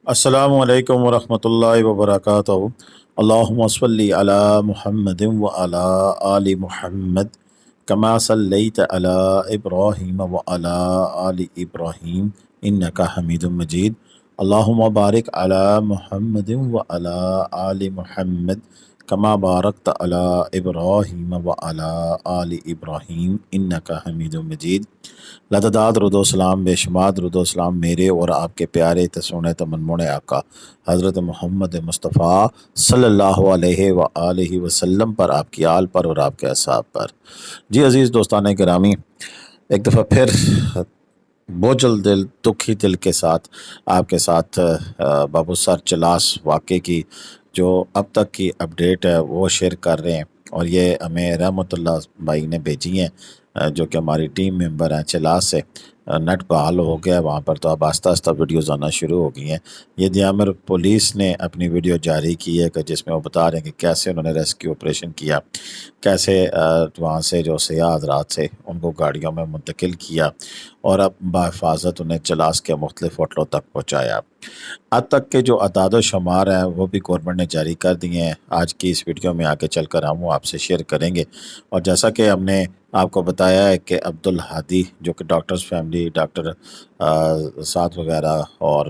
السلام علیکم ورحمۃ اللہ وبرکاتہ۔ اللہم صلی علی محمد وعلی آل محمد کما صلیت علی ابراہیم وعلی آل ابراہیم انک حمید مجید۔ اللہم بارک علی محمد وعلی آل محمد کما بارکت علی ابراہیم وعلی آل ابراہیم انک حمید مجید۔ لداداد درود و سلام، بے شمار درود و سلام میرے اور آپ کے پیارے تسونے تمنمون آقا حضرت محمد مصطفیٰ صلی اللہ علیہ وآلہ وسلم پر، آپ کی آل پر اور آپ کے اصحاب پر۔ جی عزیز دوستان گرامی، ایک دفعہ پھر بوجھل دل، دکھی دل کے ساتھ آپ کے ساتھ بابو سر چلاس واقعے کی جو اب تک کی اپڈیٹ ہے وہ شیئر کر رہے ہیں، اور یہ ہمیں رحمت اللہ بھائی نے بھیجی ہیں، جو کہ ہماری ٹیم ممبر ہیں چلاس سے۔ نیٹ بحال ہو گیا ہے وہاں پر، تو اب آہستہ آہستہ ویڈیوز آنا شروع ہو گئی ہیں۔ یہ دیامر پولیس نے اپنی ویڈیو جاری کی ہے کہ جس میں وہ بتا رہے ہیں کہ کیسے انہوں نے ریسکیو آپریشن کیا، کیسے وہاں سے جو سیاح حضرات سے ان کو گاڑیوں میں منتقل کیا اور اب بحفاظت انہیں چلاس کے مختلف ہوٹلوں تک پہنچایا۔ اب تک کے جو اعداد و شمار ہیں وہ بھی گورنمنٹ نے جاری کر دیے ہیں، آج کی اس ویڈیو میں آگے چل کر ہم وہ آپ سے شیئر کریں گے۔ اور جیسا کہ ہم نے آپ کو بتایا ہے کہ عبدالہادی جو کہ ڈاکٹرز فیملی، ڈاکٹر سعد وغیرہ اور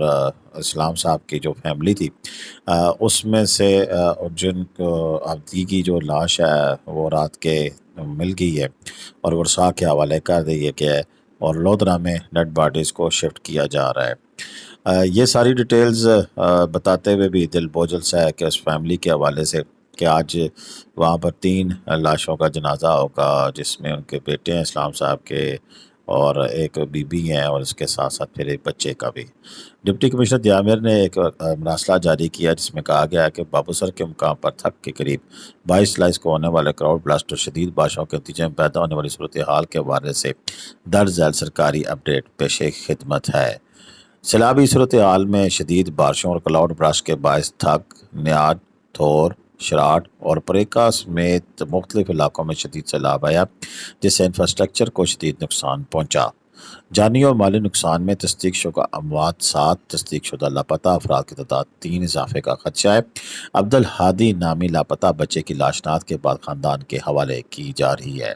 اسلام صاحب کی جو فیملی تھی، اس میں سے جن کو عبدی کی جو لاش ہے وہ رات کے مل گئی ہے اور ورثاء کے حوالے کر دی گیا ہے، اور لودھرا میں ڈیڈ باڈیز کو شفٹ کیا جا رہا ہے۔ یہ ساری ڈیٹیلز بتاتے ہوئے بھی دل بوجھل سا ہے کہ اس فیملی کے حوالے سے کہ آج وہاں پر 3 لاشوں کا جنازہ ہوگا، جس میں ان کے بیٹے ہیں اسلام صاحب کے، اور ایک بی بی ہیں، اور اس کے ساتھ ساتھ پھر ایک بچے کا بھی۔ ڈپٹی کمشنر دیامر نے ایک مراسلہ جاری کیا جس میں کہا گیا ہے کہ بابو سر کے مقام پر تھک کے قریب 22 لاکھ کو ہونے والے کراؤڈ بلاسٹ اور شدید بارشوں کے نتیجے میں پیدا ہونے والی صورتحال کے حوالے سے درج ذیل سرکاری اپڈیٹ پیش خدمت ہے۔ سیلابی صورتحال میں شدید بارشوں اور کلاؤڈ برسٹ کے باعث تھک، نیاد، تھور، شراٹ اور پریکا سمیت مختلف علاقوں میں شدید سیلاب آیا، جس سے انفراسٹرکچر کو شدید نقصان پہنچا۔ جانی اور مالی نقصان میں تصدیق شدہ اموات 7، تصدیق شدہ لاپتہ افراد کی تعداد 3 اضافے کا خدشہ ہے۔ عبدالہادی نامی لاپتہ بچے کی لاش نات کے بعد خاندان کے حوالے کی جا رہی ہے۔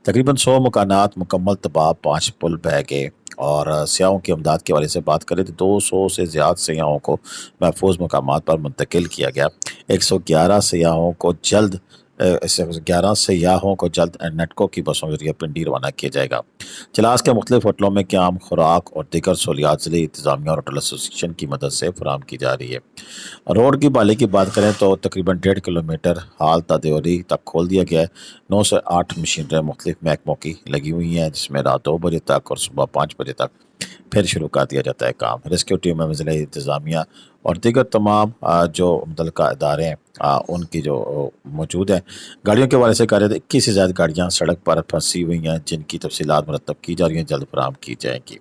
تقریباً 100 مکانات مکمل تباہ، 5 پل بہہ گئے، اور سیاحوں کی امداد کے حوالے سے بات کریں تو 200 سے زیادہ سیاحوں کو محفوظ مقامات پر منتقل کیا گیا۔ 111 سیاحوں کو جلد نیٹکو کی بسوں کے ذریعے پنڈی روانہ کیا جائے گا۔ چلاس کے مختلف ہوٹلوں میں قیام، خوراک اور دیگر سہولیات ضلعی انتظامیہ اور ہوٹل ایسوسی ایشن کی مدد سے فراہم کی جا رہی ہے۔ روڈ کی بحالی کی بات کریں تو تقریباً 1.5 کلومیٹر حال تدیوری تک کھول دیا گیا ہے۔ 9 سے 8 مشینریں مختلف محکموں کی لگی ہوئی ہیں، جس میں رات 2 بجے تک اور صبح 5 بجے تک پھر شروع کر دیا جاتا ہے کام۔ ریسکیو ٹیم میں ضلعی انتظامیہ اور دیگر تمام جو متعلقہ ادارے ہیں ان کی جو موجود ہیں۔ گاڑیوں کے حوالے سے کہہ رہے تھے 21 سے زیادہ گاڑیاں سڑک پر پھنسی ہوئی ہیں، جن کی تفصیلات مرتب کی جا رہی ہیں، جلد فراہم کی جائیں گی۔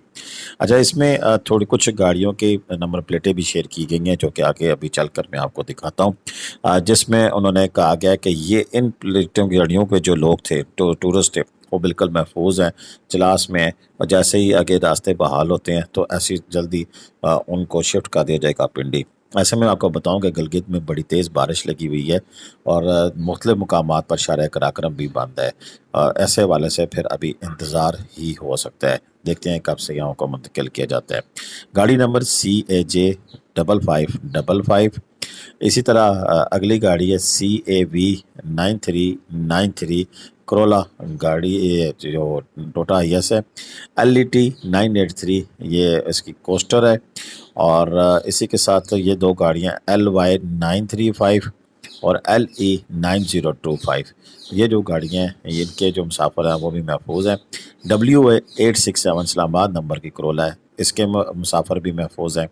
اچھا، اس میں تھوڑی کچھ گاڑیوں کی نمبر پلیٹیں بھی شیئر کی گئی ہیں، جو کہ آگے ابھی چل کر میں آپ کو دکھاتا ہوں، جس میں انہوں نے کہا گیا کہ یہ ان پلیٹوں کی گاڑیوں کے جو لوگ تھے، ٹورسٹ تھے، وہ بالکل محفوظ ہیں چلاس میں، اور جیسے ہی آگے راستے بحال ہوتے ہیں تو ایسی جلدی ان کو شفٹ کر دیا جائے گا پنڈی۔ ایسے میں آپ کو بتاؤں کہ گلگت میں بڑی تیز بارش لگی ہوئی ہے، اور مختلف مقامات پر شارع قراقرم بھی بند ہے۔ ایسے حوالے سے پھر ابھی انتظار ہی ہو سکتا ہے، دیکھتے ہیں کب سیاحوں کو منتقل کیا جاتا ہے۔ گاڑی نمبر CAJ 5555۔ اسی طرح اگلی گاڑی ہے CAV 9393 کرولا گاڑی، جو ٹوٹا IS ہے۔ LET 983 یہ اس کی کوسٹر ہے، اور اسی کے ساتھ یہ 2 گاڑیاں LY 935 اور LE 9025، یہ جو گاڑیاں ہیں ان کے جو مسافر ہیں وہ بھی محفوظ ہیں۔ WA 867 اسلام آباد نمبر کی کرولا ہے، اس کے مسافر بھی محفوظ ہیں۔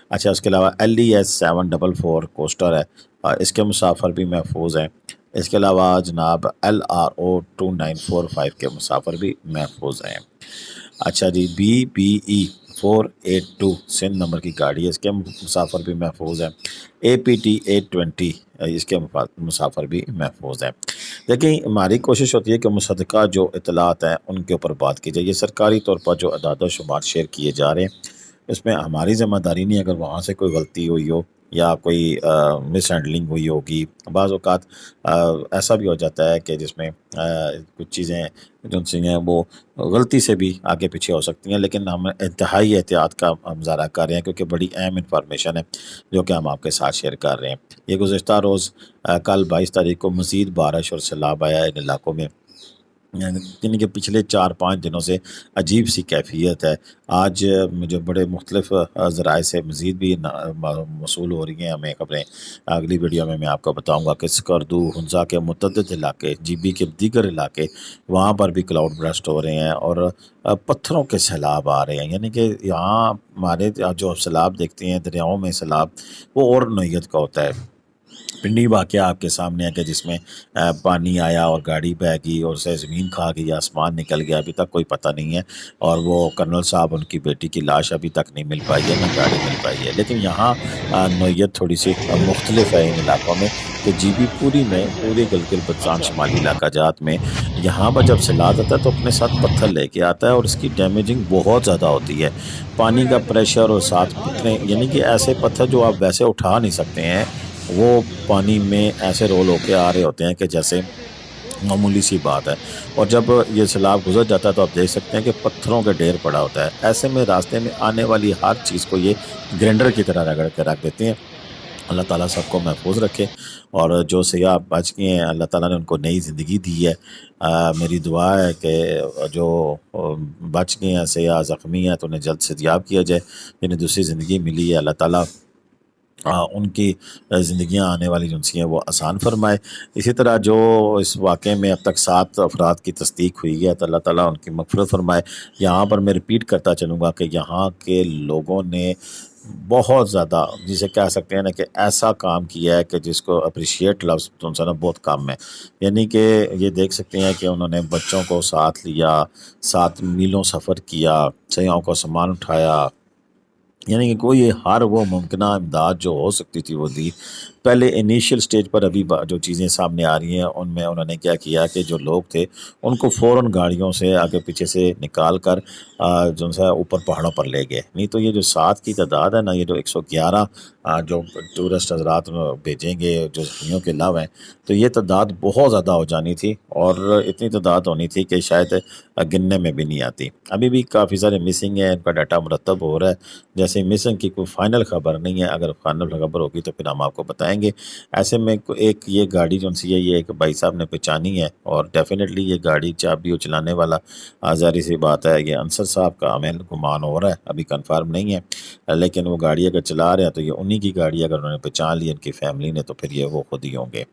اچھا، اس کے علاوہ LES 744 کوسٹر ہے، اس کے مسافر بھی محفوظ ہیں۔ اس کے علاوہ جناب LRO 2945 کے مسافر بھی محفوظ ہیں۔ اچھا جی، BBE 482 سندھ نمبر کی گاڑی ہے، اس کے مسافر بھی محفوظ ہیں۔ APT 820 اس کے مسافر بھی محفوظ ہیں۔ لیکن ہماری کوشش ہوتی ہے کہ مصدقہ جو اطلاعات ہیں ان کے اوپر بات کی جائے۔ یہ سرکاری طور پر جو اعداد و شمار شیئر کیے جا رہے ہیں اس میں ہماری ذمہ داری نہیں. اگر وہاں سے کوئی غلطی ہوئی ہو یا کوئی مس ہینڈلنگ ہوئی ہوگی. بعض اوقات ایسا بھی ہو جاتا ہے کہ جس میں کچھ چیزیں جو سی ہیں وہ غلطی سے بھی آگے پیچھے ہو سکتی ہیں، لیکن ہم انتہائی احتیاط کا مظاہرہ کر رہے ہیں کیونکہ بڑی اہم انفارمیشن ہے جو کہ ہم آپ کے ساتھ شیئر کر رہے ہیں. یہ گزشتہ روز کل 22 تاریخ کو مزید بارش اور سیلاب آیا ان علاقوں میں، یعنی کہ پچھلے 4-5 دنوں سے عجیب سی کیفیت ہے. آج مجھے بڑے مختلف ذرائع سے مزید بھی موصول ہو رہی ہیں ہمیں خبریں. اگلی ویڈیو میں آپ کو بتاؤں گا کہ سکردو، ہنزا کے متعدد علاقے، جی بی کے دیگر علاقے، وہاں پر بھی کلاؤڈ برسٹ ہو رہے ہیں اور پتھروں کے سیلاب آ رہے ہیں. یعنی کہ یہاں ہمارے جو سیلاب دیکھتے ہیں دریاؤں میں سیلاب، وہ اور نوعیت کا ہوتا ہے. پنڈی واقعہ آپ کے سامنے ہے کہ جس میں پانی آیا اور گاڑی بہہ گئی اور اسے زمین کھا گئی، آسمان نکل گیا، ابھی تک کوئی پتہ نہیں ہے. اور وہ کرنل صاحب، ان کی بیٹی کی لاش ابھی تک نہیں مل پائی ہے، نہ گاڑی مل پائی ہے. لیکن یہاں نوعیت تھوڑی سی مختلف ہے ان علاقوں میں کہ جی بی پوری میں، پورے گلگت بلتستان شمالی علاقہ جات میں یہاں پر جب سیلاب آتا ہے تو اپنے ساتھ پتھر لے کے آتا ہے اور اس کی ڈیمیجنگ بہت زیادہ ہوتی ہے. پانی کا پریشر اور ساتھ اتنے، یعنی کہ ایسے پتھر جو آپ ویسے اٹھا نہیں سکتے ہیں، وہ پانی میں ایسے رول ہو کے آ رہے ہوتے ہیں کہ جیسے معمولی سی بات ہے. اور جب یہ سیلاب گزر جاتا ہے تو آپ دیکھ سکتے ہیں کہ پتھروں کے ڈھیر پڑا ہوتا ہے. ایسے میں راستے میں آنے والی ہر چیز کو یہ گرینڈر کی طرح رگڑ کے رکھ دیتے ہیں. اللہ تعالیٰ سب کو محفوظ رکھے، اور جو سیاح بچ گئے ہیں اللہ تعالیٰ نے ان کو نئی زندگی دی ہے. میری دعا ہے کہ جو بچ گئے ہیں سیاح، زخمی ہیں، تو انہیں جلد سے دیاب کیا جائے. جنہیں دوسری زندگی ملی ہے اللہ تعالیٰ ان کی زندگیاں آنے والی جو سی ہیں وہ آسان فرمائے. اسی طرح جو اس واقعے میں اب تک 7 افراد کی تصدیق ہوئی ہے تو اللہ تعالیٰ ان کی مغفرت فرمائے. یہاں پر میں ریپیٹ کرتا چلوں گا کہ یہاں کے لوگوں نے بہت زیادہ، جسے کہہ سکتے ہیں نا کہ ایسا کام کیا ہے کہ جس کو اپریشیٹ لفظ تو ان سے نا بہت کم ہے. یعنی کہ یہ دیکھ سکتے ہیں کہ انہوں نے بچوں کو ساتھ لیا، 7 میلوں سفر کیا، سیاحوں کو سامان اٹھایا، یعنی کہ کوئی ہر وہ ممکنہ امداد جو ہو سکتی تھی وہ دی. پہلے انیشیل سٹیج پر ابھی جو چیزیں سامنے آ رہی ہیں ان میں انہوں نے کیا کیا کہ جو لوگ تھے ان کو فوراً گاڑیوں سے آگے پیچھے سے نکال کر جو سا اوپر پہاڑوں پر لے گئے. نہیں تو یہ جو 7 کی تعداد ہے نا، یہ جو 111 جو ٹورسٹ حضرات بھیجیں گے جو زخمیوں کے علاوہ ہیں، تو یہ تعداد بہت زیادہ ہو جانی تھی اور اتنی تعداد ہونی تھی کہ شاید گننے میں بھی نہیں آتی. ابھی بھی کافی سارے مسنگ ہیں، ان کا ڈاٹا مرتب ہو رہا ہے. جیسے مسنگ کی کوئی فائنل خبر نہیں ہے، اگر فائنل خبر ہوگی تو پھر ہم آپ کو بتائیں گے. ایسے میں ایک یہ گاڑی جو سی ہے یہ ایک بھائی صاحب نے پہچانی ہے اور ڈیفینیٹلی یہ گاڑی چابی چلانے والا ظاہری سی بات ہے یہ انصر صاحب کا ہمیں گمان ہو رہا ہے، ابھی کنفرم نہیں ہے، لیکن وہ گاڑی اگر چلا رہے ہیں تو یہ انہی کی گاڑی، اگر انہوں نے پہچان لی ان کی فیملی نے تو پھر یہ وہ خود ہی ہوں گے.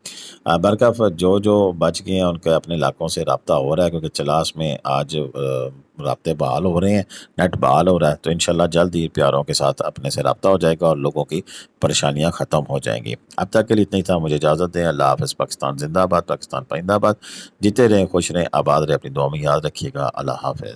برکف جو بچ گئے ہیں ان کے اپنے علاقوں سے رابطہ ہو رہا ہے کیونکہ چلاس میں آج رابطے بحال ہو رہے ہیں، نیٹ بحال ہو رہا ہے. تو انشاءاللہ جلد ہی پیاروں کے ساتھ اپنے سے رابطہ ہو جائے گا اور لوگوں کی پریشانیاں ختم ہو جائیں گی. اب تک کے لیے اتنا ہی تھا، مجھے اجازت دیں. اللہ حافظ. پاکستان زندہ باد، پاکستان پائندہ باد. جیتے رہیں، خوش رہیں، آباد رہیں، اپنی دعا میں یاد رکھیے گا. اللہ حافظ.